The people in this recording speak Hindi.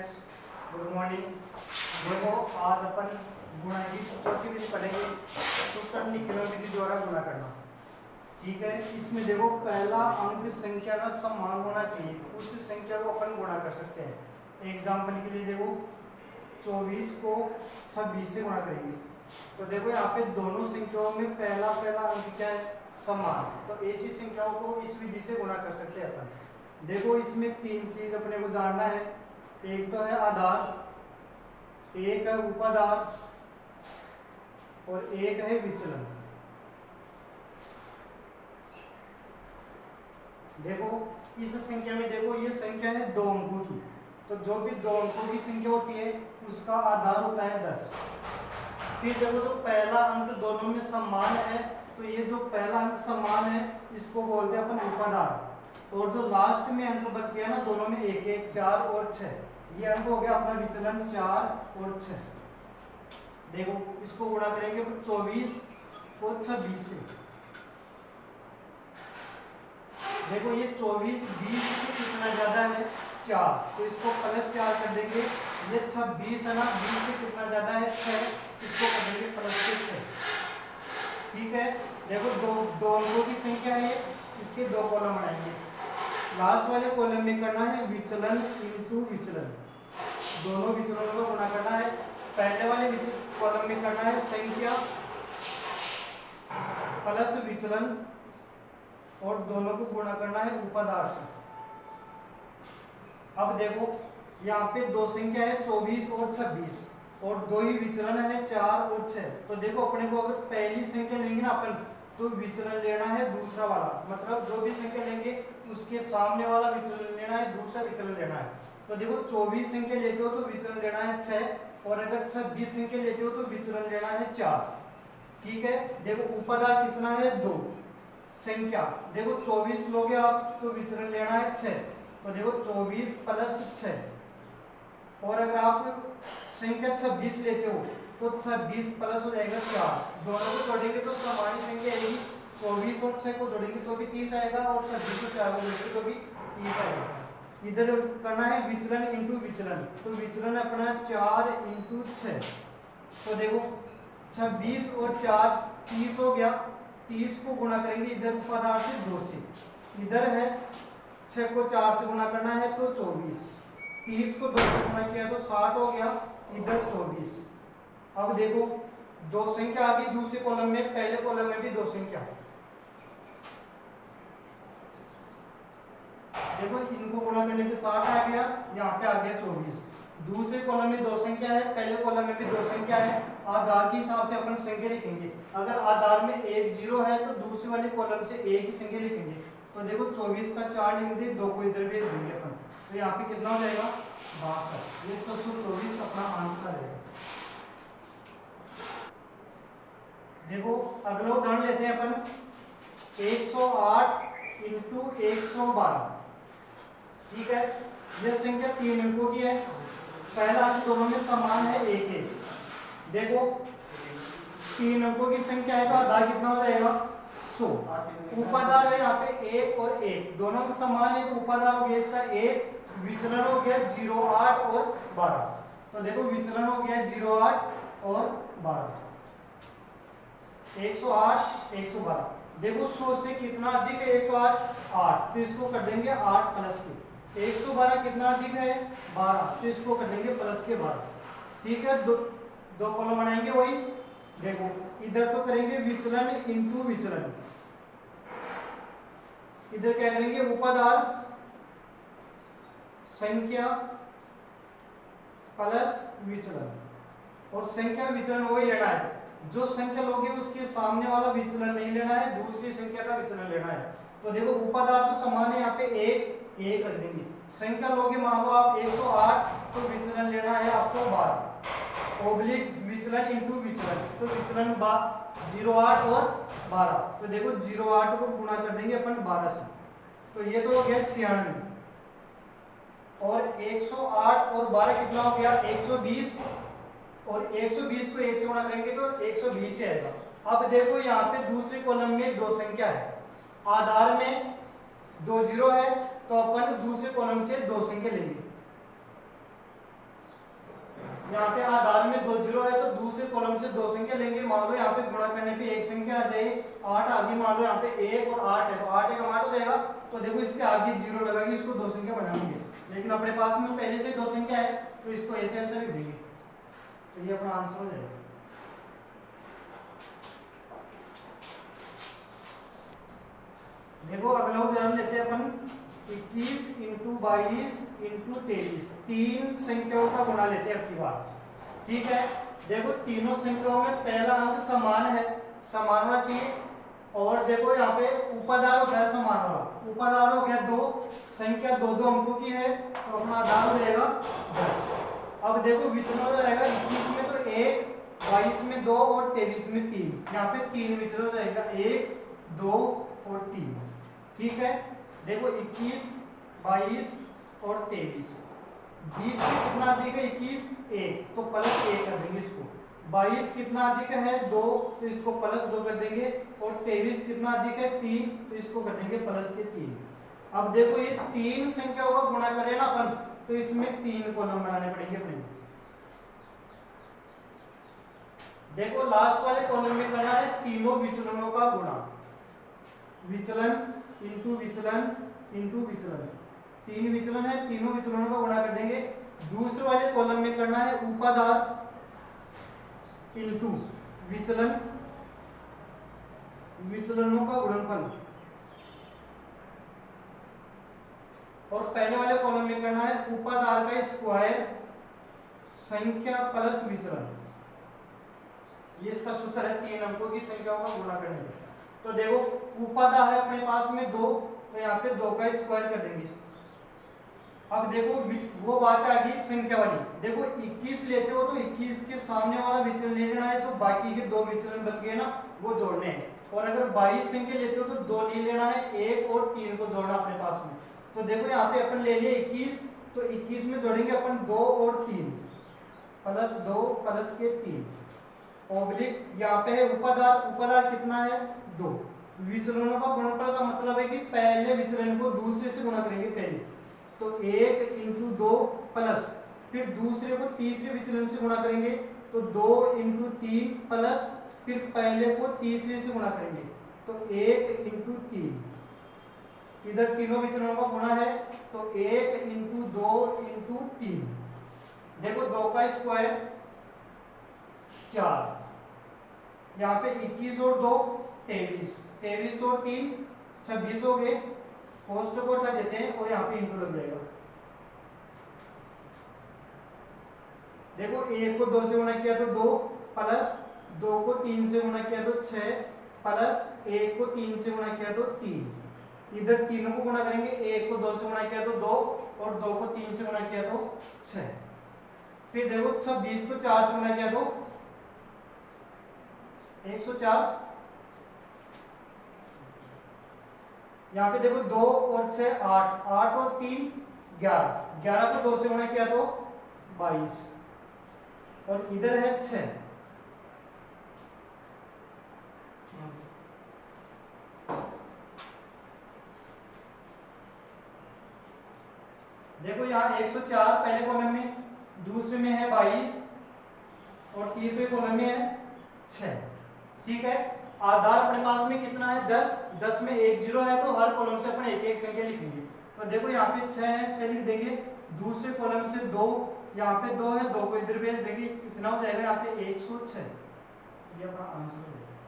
Friends, good morning. देखो आज अपन गुणा की चौथी विधि पढ़ेंगे, सूत्रनी किलोमीटर द्वारा गुणा करना। ठीक है, इसमें देखो पहला अंक संख्या का समान होना चाहिए, उस संख्या को अपन गुणा कर सकते हैं। एग्जाम्पल के लिए देखो 24 को 26 से गुणा करेंगे तो देखो यहाँ पे दोनों संख्याओं में पहला अंक क्या है, समान। तो ऐसी संख्याओं को इस विधि से गुणा कर सकते हैं अपन। देखो इसमें तीन चीज अपने को जानना है, एक तो है आधार, एक है उपाधार और एक है विचलन। देखो इस संख्या में देखो ये संख्या है 2 अंकों की, तो जो भी 2 अंकों की संख्या होती है उसका आधार होता है 10। फिर देखो जो पहला अंक दोनों में समान है, तो ये जो पहला अंक समान है इसको बोलते हैं अपन उपाधार। और जो लास्ट में अंक बच गया ना दोनों में 1 1 4 और 6, ये अंक हो गया अपना विचलन 4 और 6। देखो इसको गुणा करेंगे 24 और 26 से। देखो ये 24 20 से कितना ज्यादा है 4, तो इसको +4 कर देंगे। ये 26 है ना, 20 से कितना ज्यादा है 6, इसको कर देंगे +6। ठीक है, देखो दो अंकों की संख्या है, इसके 2 कॉलम बनाएंगे। लास्ट वाले कॉलम में करना है विचलन इनटू विचलन, दोनों विचलनों को गुणा करना है। पहले वाले कॉलम में करना है संख्या प्लस विचलन और दोनों को गुणा करना है उपाधार से। अब देखो यहाँ पे 2 संख्या है 24 और 26 और 2 ही विचलन है 4 और 6। तो देखो अपने को अगर पहली संख्या लेंगे ना अपन, तो विचलन लेना है दूसरा वाला, मतलब जो भी संख्या लेंगे उसके सामने वाला विचलन लेना है, दूसरा विचलन लेना है। तो देखो 24 संख्या लेते हो तो विचलन लेना है 6, और अगर 26 संख्या लेते हो तो विचलन लेना है 4। ठीक है, देखो उपाधार कितना है 2 संख्या, देखो 24 लोगे आप तो विचलन लेना है 6, तो देखो 24 + 6। और अगर आप संख्या 26 लेते हो तो 26 प्लस हो जाएगा 4, दोनों को जोड़ेंगे तो समान संख्या आएगी। 24 और 6 को जोड़ेंगे तो भी 30 आएगा, और 26 और 4 को जोड़ेंगे तो भी 30 आएगा। इधर करना है विचलन इनटू विचलन, तो विचलन अपना 4 × 6। तो देखो 26 और 4 30 हो गया, 30 को गुणा करेंगे इधर उपाधार से 2 से, इधर है 6 को 4 से गुणा करना है तो 24, 30 को 2 से गुणा किया तो 60 हो गया, इधर 24। अब देखो 2 संख्या आ गई दूसरे कॉलम में, पहले कॉलम में भी 2 संख्या। देखो इनको गुणा करने पे 60 आ गया, यहाँ पे आ गया 24। दूसरे कॉलम में 2 संख्या है, पहले कॉलम में भी 2 संख्या है। आधार के हिसाब से अपन संख्या लिखेंगे, अगर आधार में 1 0 है तो दूसरे वाले कॉलम से 1 ही संख्या लिखेंगे। तो देखो 24 का 4 लिख दे, 2 को इधर भेज देंगे अपन, तो यहाँ पे कितना हो जाएगा 62। ये 124 अपना आंसर है। देखो अगला उदाहरण लेते हैं अपन 108 × 112। ठीक है, यह संख्या 3 अंकों की है, पहला अंक दोनों में समान है 1 1। देखो 3 अंकों की संख्या है तो आधार कितना हो जाएगा 100। उपाधार है यहाँ पे 1 और 1, दोनों में समान है तो उपाधार हो गया इसका 1, विचलन हो गया 08 और 12। तो देखो विचलन हो गया 08 और 12, 108 112। देखो 100 से कितना अधिक है 108 8, तो इसको कर देंगे 8 प्लस के। 112 कितना अधिक है 12, तो इसको कर देंगे प्लस के 12। ठीक है, दो कॉलम बनाएंगे वही। देखो इधर तो करेंगे विचलन इनटू विचलन, इधर क्या करेंगे उपाधार संख्या प्लस विचलन, और संख्या विचलन वही लेना है, जो संख्या लोगे उसके सामने वाला विचलन नहीं लेना है, दूसरी संख्या का विचलन लेना है। तो देखो उपाधार तो समान है, यहाँ पे 1 1 रख देंगे। संख्या लोगे मान लो आप 108, तो विचलन लेना है आपको 12, ओब्लिक विचलन इनटू विचलन, तो विचलन 08 और 12। तो देखो 08 को गुणा कर देंगे अपन 12 से, तो ये तो हो गया 96, और 108 और 12 कितना हो गया 120, और 120 को 1 से गुणा करेंगे तो 120 से आएगा। अब देखो यहाँ पे दूसरे कॉलम में 2 संख्या है, आधार में 2 0 है, तो अपन दूसरे कॉलम से 2 संख्या लेंगे। यहाँ पे आधार में 2 जीरो है तो दूसरे कॉलम से 2 संख्या लेंगे। मान लो यहाँ पे गुणा करने पे एक संख्या आ जाएगी 8 आगे, मान लो यहाँ पे 1 और 8 है तो 8 एक 8 हो जाएगा। तो देखो इसके आगे जीरो लगाएगी, इसको 2 संख्या बनाएंगे, लेकिन अपने पास में पहले से 2 संख्या है तो इसको ऐसे ऐसे लिख देंगे, तो ये अपना आंसर हो जाएगा। देखो अगला उदाहरण लेते हैं अपन 21 × 22 × 23, तीन संख्याओं का गुणा लेते हैं अब की बार। ठीक है, देखो तीनों संख्याओं में पहला अंक समान है, समान होना चाहिए। और देखो यहाँ पे उपादान होता है समान वाला, उपादान हो गया 2, संख्या 2 अंकों की है तो अपना आधार हो जाएगा 10। अब देखो विचलन हो जाएगा 21 में तो 1, 22 में 2 और 23 में 3। यहाँ पे 3 विचलन हो जाएगा, 1, 2 और 3। ठीक है, देखो 21, 22 और 23, 20 से कितना अधिक है 21, 1 तो प्लस 1 कर देंगे इसको। 22 कितना अधिक है 2 तो इसको प्लस 2 कर देंगे। और 23 कितना अधिक है 3 तो इसको कर देंगे प्लस के 3। अब देखो ये तीन संख्याओं का गुणा करें ना अपन तो इसमें 3 कॉलम बनाने पड़ेंगे अपने। देखो लास्ट वाले कॉलम में करना है तीनों विचलनों का गुणा, विचलन इंटू विचलन इंटू विचलन, 3 विचलन है, तीनों विचलनों का गुणा कर देंगे। दूसरे वाले कॉलम में करना है उपादान इंटू विचलन, विचलनों का गुणनफल। और पहले वाले कॉलम में करना है उपादान का स्क्वायर संख्या प्लस विचलन। ये इसका सूत्र है 3 अंकों की संख्याओं का गुणा करने का। तो देखो उपादान है अपने पास में 2 तो यहाँ पे 2 का स्क्वायर कर देंगे। अब देखो वो बात आ गई संख्या वाली, देखो 21 लेते हो तो 21 के सामने वाला विचलन ले लेना है, जो बाकी के 2 विचलन बच गए ना वो जोड़ने हैं। और अगर 22 संख्या लेते हो तो 2 नहीं लेना है, 1 और 3 को जोड़ना अपने पास में। तो देखो यहाँ पे अपन ले लिए 21 तो 21 में जोड़ेंगे अपन 2 और 3 प्लस 2 प्लस के 3 ओब्लिक यहाँ पे है उपादान, उपादान कितना है 2। विचलनों का गुणनफल का मतलब है कि पहले विचलन को दूसरे से गुणा करेंगे पहले, तो 1 × 2 प्लस फिर दूसरे को तीसरे विचलन से गुणा करेंगे तो 2 × 3 प्लस फिर पहले को तीसरे से गुणा करेंगे तो 1 × 3। इधर तीनों विचलनों का गुणा है तो 1 × 2 × 3। देखो 2 का स्क्वायर 4, यहाँ पे 21 और 2 23, 23 और 3 26 हो गए, पोस्ट को हटा देते हैं और यहाँ पे इंटू लग जाएगा। देखो 1 को 2 से गुणा किया तो 2 प्लस 2 को 3 से गुणा किया तो 6 प्लस 1 को 3 से गुणा किया तो 3। इधर तीनों को गुणा करेंगे, 1 को 2 से गुणा किया तो 2 और 2 को 3 से गुणा किया तो 6। फिर देखो 26 को 4 से गुणा किया तो 104। यहाँ पे देखो 2 और 6 8, 8 और 3 11, 11 को 2 से गुणा किया तो 22 और इधर है 6। देखो यहाँ 104 पहले कॉलम में, दूसरे में है 22 और तीसरे कॉलम में है 6। ठीक है, आधार अपने पास में कितना है 10, 10 में 1 जीरो है तो हर कॉलम से अपन एक एक संख्या लिखेंगे। तो देखो यहाँ पे 6 है, 6 लिख देंगे। दूसरे कॉलम से 2, यहाँ पे 2 है, 2 को इधर भेज देंगे, कितना हो जाएगा यहाँ पे 106। ये अपना आंसर हो जाएगा।